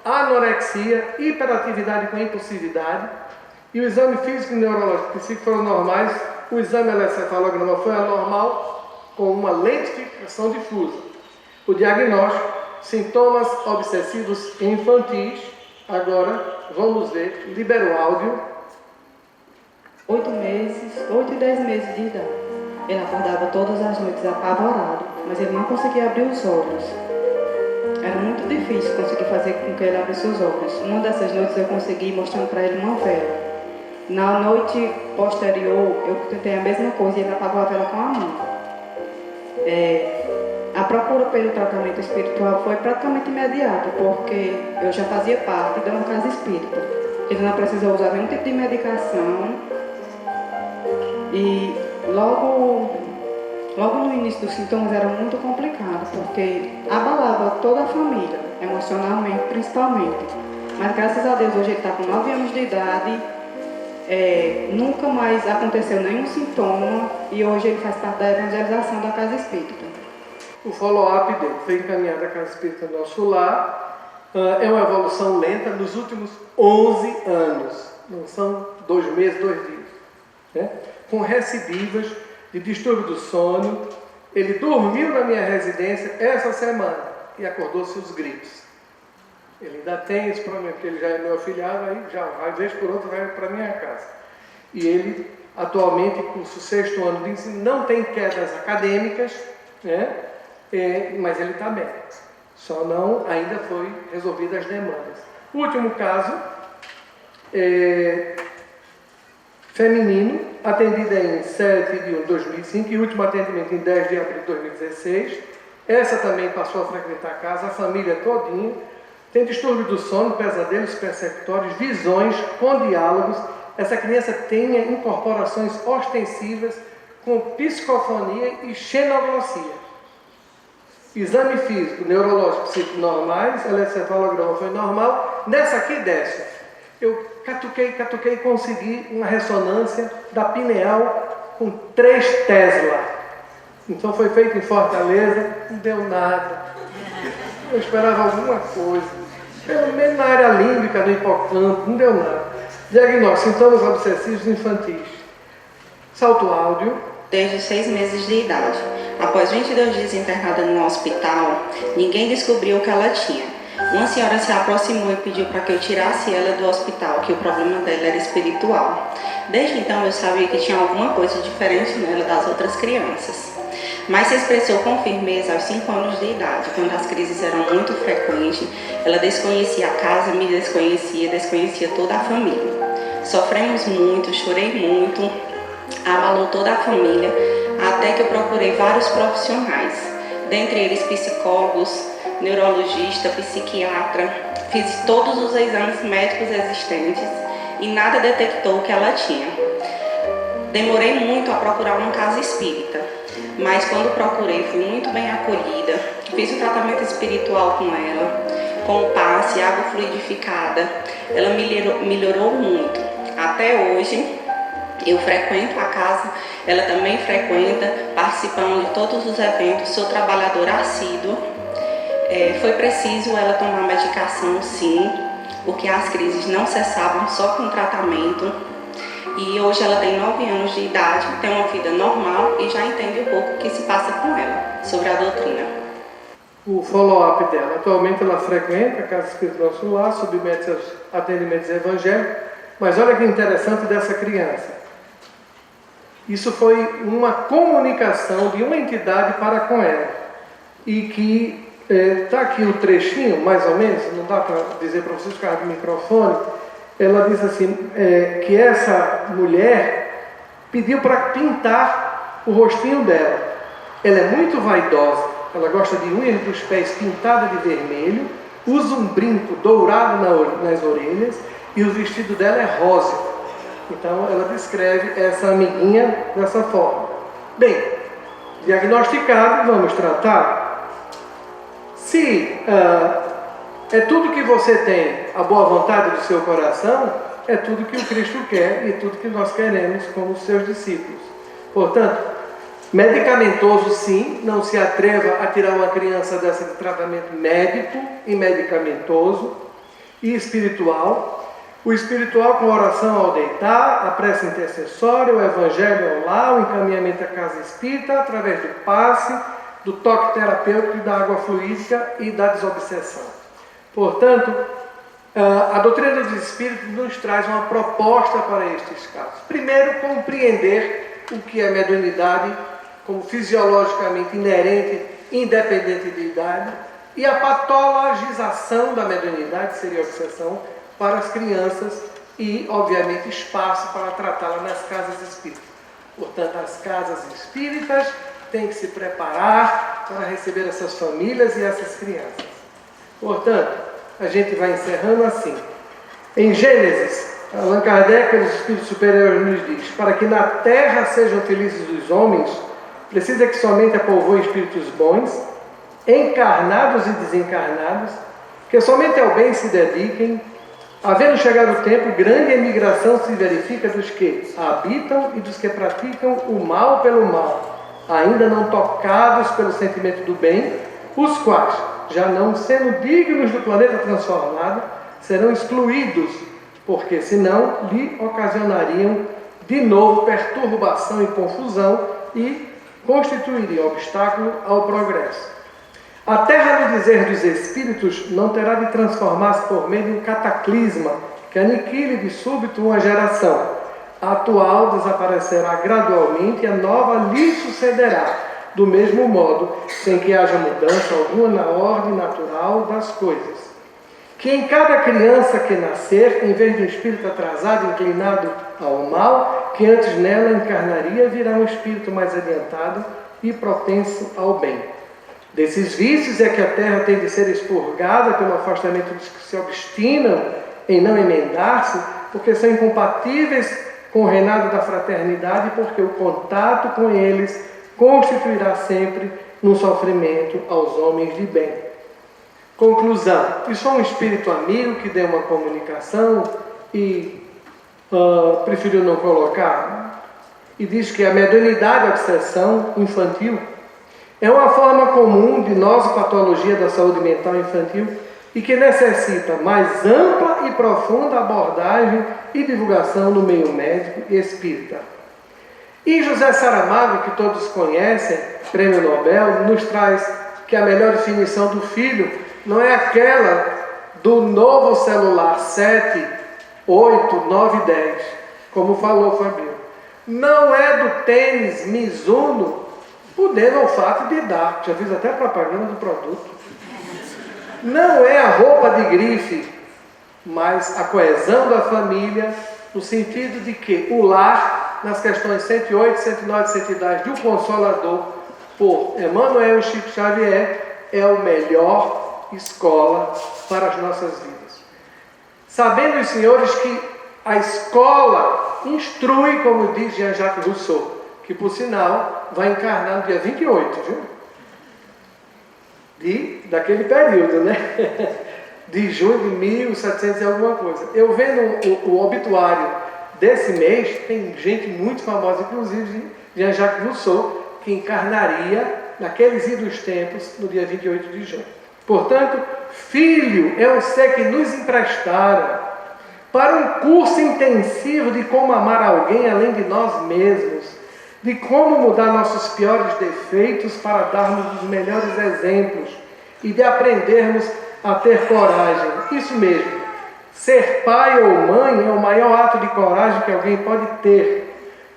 Speaker 1: anorexia, hiperatividade com impulsividade. E o exame físico e neurológico e psíquico foram normais. O exame eletroencefalograma foi anormal, com uma lentificação difusa. O diagnóstico: sintomas obsessivos infantis. Agora vamos ver, libera o áudio.
Speaker 4: 8 e 10 meses de idade. Ele acordava todas as noites apavorado, mas ele não conseguia abrir os olhos. Era muito difícil conseguir fazer com que ele abrisse os olhos. Uma dessas noites eu consegui mostrando para ele uma vela. Na noite posterior, eu tentei a mesma coisa e ele apagou a vela com a mão. A procura pelo tratamento espiritual foi praticamente imediata, porque eu já fazia parte de uma casa espírita. Ele não precisou usar nenhum tipo de medicação. E logo no início dos sintomas era muito complicado, porque abalava toda a família, emocionalmente principalmente. Mas graças a Deus hoje ele está com 9 anos de idade. Nunca mais aconteceu nenhum sintoma e hoje ele faz parte da evangelização da Casa Espírita.
Speaker 1: O follow-up dele foi encaminhado à Casa Espírita Nosso Lar. É uma evolução lenta nos últimos 11 anos. Não são 2 meses, 2 dias. Com recidivas de distúrbio do sono. Ele dormiu na minha residência essa semana e acordou-se os gritos. Ele ainda tem esse problema, porque ele já é meu afilhado, aí já vai, vez por outra, vai para minha casa. E ele, atualmente, curso 6º ano de ensino, não tem quedas acadêmicas, mas ele está bem. Só não ainda foi resolvidas as demandas. O último caso, feminino, atendida em 7 de 1 de 2005 e último atendimento em 10 de abril de 2016. Essa também passou a frequentar a casa, a família todinha. Tem distúrbio do sono, pesadelos persecutórios, visões com diálogos. Essa criança tem incorporações ostensivas com psicofonia e xenoglossia. Exame físico, neurológico, psíquico normais, eletroencefalograma foi normal. Nessa aqui desce. Eu catuquei e consegui uma ressonância da pineal com 3 Tesla. Então foi feito em Fortaleza, não deu nada. Eu esperava alguma coisa. Pelo menos na área límbica, no hipocampo, não deu nada. Diagnóstico, sintomas obsessivos infantis. Salto áudio.
Speaker 5: Desde os 6 meses de idade. Após 22 dias internada no hospital, ninguém descobriu o que ela tinha. Uma senhora se aproximou e pediu para que eu tirasse ela do hospital, que o problema dela era espiritual. Desde então eu sabia que tinha alguma coisa diferente nela das outras crianças. Mas se expressou com firmeza aos 5 anos de idade, quando as crises eram muito frequentes. Ela desconhecia a casa, me desconhecia toda a família. Sofremos muito, chorei muito, abalou toda a família, até que eu procurei vários profissionais, dentre eles psicólogos, neurologista, psiquiatra. Fiz todos os exames médicos existentes e nada detectou o que ela tinha. Demorei muito a procurar uma casa espírita, mas quando procurei fui muito bem acolhida. Fiz o tratamento espiritual com ela, com passe, água fluidificada. Ela melhorou muito. Até hoje eu frequento a casa, ela também frequenta, participamos de todos os eventos, sou trabalhadora assídua. Foi preciso ela tomar medicação, sim, porque as crises não cessavam só com tratamento. E hoje ela tem 9 anos de idade, tem uma vida normal e já entende um pouco o que se passa com ela, sobre a doutrina.
Speaker 1: O follow-up dela. Atualmente ela frequenta a Casa Espírita Nosso Lar, submete aos atendimentos evangélicos. Mas olha que interessante dessa criança. Isso foi uma comunicação de uma entidade para com ela. E que está aqui o trechinho, mais ou menos, não dá para dizer para vocês ficar no microfone. Ela diz assim, que essa mulher pediu para pintar o rostinho dela. Ela é muito vaidosa, ela gosta de unhas dos pés pintadas de vermelho, usa um brinco dourado nas orelhas e o vestido dela é rosa. Então ela descreve essa amiguinha dessa forma. Bem, diagnosticado, vamos tratar. Se é tudo que você tem, a boa vontade do seu coração, é tudo que o Cristo quer e tudo que nós queremos como seus discípulos. Portanto, medicamentoso sim, não se atreva a tirar uma criança dessa de tratamento médico e medicamentoso. E espiritual. O espiritual com oração ao deitar, a prece intercessória, o evangelho ao lar, o encaminhamento à casa espírita, através do passe, do toque terapêutico e da água fluídica e da desobsessão. Portanto, a doutrina dos espíritos nos traz uma proposta para estes casos. Primeiro, compreender o que é mediunidade como fisiologicamente inerente, independente de idade, e a patologização da mediunidade, seria a obsessão, para as crianças e, obviamente, espaço para tratá-la nas casas espíritas. Portanto, as casas espíritas têm que se preparar para receber essas famílias e essas crianças. Portanto, a gente vai encerrando assim. Em Gênesis, Allan Kardec, os espíritos superiores, nos diz: para que na terra sejam felizes os homens, precisa que somente a povoem espíritos bons, encarnados e desencarnados, que somente ao bem se dediquem. Havendo chegado o tempo, grande emigração se verifica dos que habitam e dos que praticam o mal pelo mal, ainda não tocados pelo sentimento do bem, os quais, já não sendo dignos do planeta transformado, serão excluídos, porque senão lhe ocasionariam de novo perturbação e confusão e constituiriam obstáculo ao progresso. A terra, no dizer dos espíritos, não terá de transformar-se por meio de um cataclisma que aniquile de súbito uma geração. A atual desaparecerá gradualmente e a nova lhe sucederá, do mesmo modo, sem que haja mudança alguma na ordem natural das coisas. Que em cada criança que nascer, em vez de um espírito atrasado, inclinado ao mal, que antes nela encarnaria, virá um espírito mais adiantado e propenso ao bem. Desses vícios é que a terra tem de ser expurgada pelo afastamento dos que se obstinam em não emendar-se, porque são incompatíveis com o reinado da fraternidade, porque o contato com eles constituirá sempre um sofrimento aos homens de bem. Conclusão: isso é um espírito amigo que deu uma comunicação e preferiu não colocar, e diz que a mediunidade, a obsessão infantil, É uma forma comum de nosopatologia da saúde mental infantil e que necessita mais ampla e profunda abordagem e divulgação no meio médico e espírita. E José Saramago, que todos conhecem, Prêmio Nobel, nos traz que a melhor definição do filho não é aquela do novo celular 7, 8, 9, 10, como falou Fabio. Não é do tênis Mizuno, podendo ao fato de dar, já fiz até propaganda do produto. Não é a roupa de grife, mas a coesão da família, no sentido de que o lar, nas questões 108, 109 e 110 do Consolador, por Emmanuel Chico Xavier, é a melhor escola para as nossas vidas. Sabendo os senhores que a escola instrui, como diz Jean-Jacques Rousseau, que por sinal vai encarnar no dia 28, viu? Daquele período, né? De junho de 1700 e alguma coisa. Eu vendo o obituário desse mês, tem gente muito famosa, inclusive Jean-Jacques Rousseau, que encarnaria naqueles idos tempos, no dia 28 de junho. Portanto, filho é um ser que nos emprestaram para um curso intensivo de como amar alguém além de nós mesmos, de como mudar nossos piores defeitos para darmos os melhores exemplos e de aprendermos a ter coragem. Isso mesmo, ser pai ou mãe é o maior ato de coragem que alguém pode ter,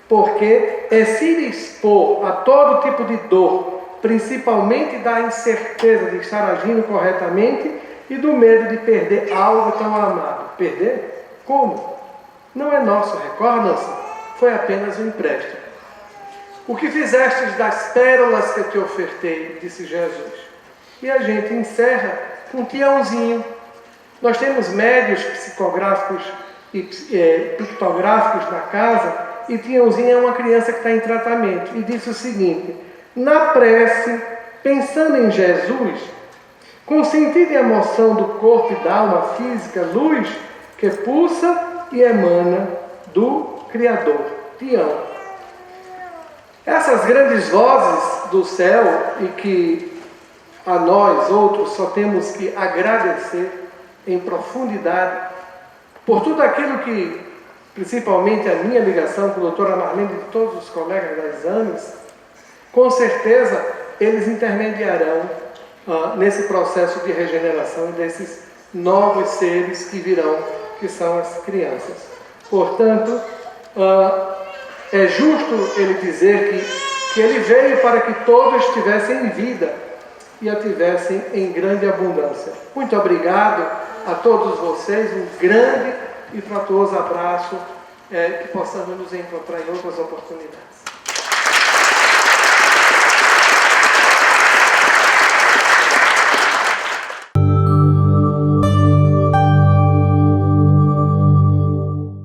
Speaker 1: porque é se expor a todo tipo de dor, principalmente da incerteza de estar agindo corretamente e do medo de perder algo tão amado. Perder? Como? Não é nosso, recordam-se? Foi apenas um empréstimo. O que fizestes das pérolas que eu te ofertei, disse Jesus. E a gente encerra com Tiãozinho. Nós temos médios psicográficos e pictográficos na casa, e Tiãozinho é uma criança que está em tratamento. E disse o seguinte: na prece, pensando em Jesus, com sentido e emoção do corpo e da alma física, luz que pulsa e emana do Criador. Tião. Essas grandes vozes do céu, e que a nós outros só temos que agradecer em profundidade por tudo aquilo que, principalmente a minha ligação com a doutora Marlene e de todos os colegas da Exames, com certeza eles intermediarão nesse processo de regeneração desses novos seres que virão, que são as crianças. Portanto, é justo ele dizer que ele veio para que todos tivessem vida e a tivessem em grande abundância. Muito obrigado a todos vocês, um grande e fraturoso abraço, que possamos nos encontrar em outras oportunidades.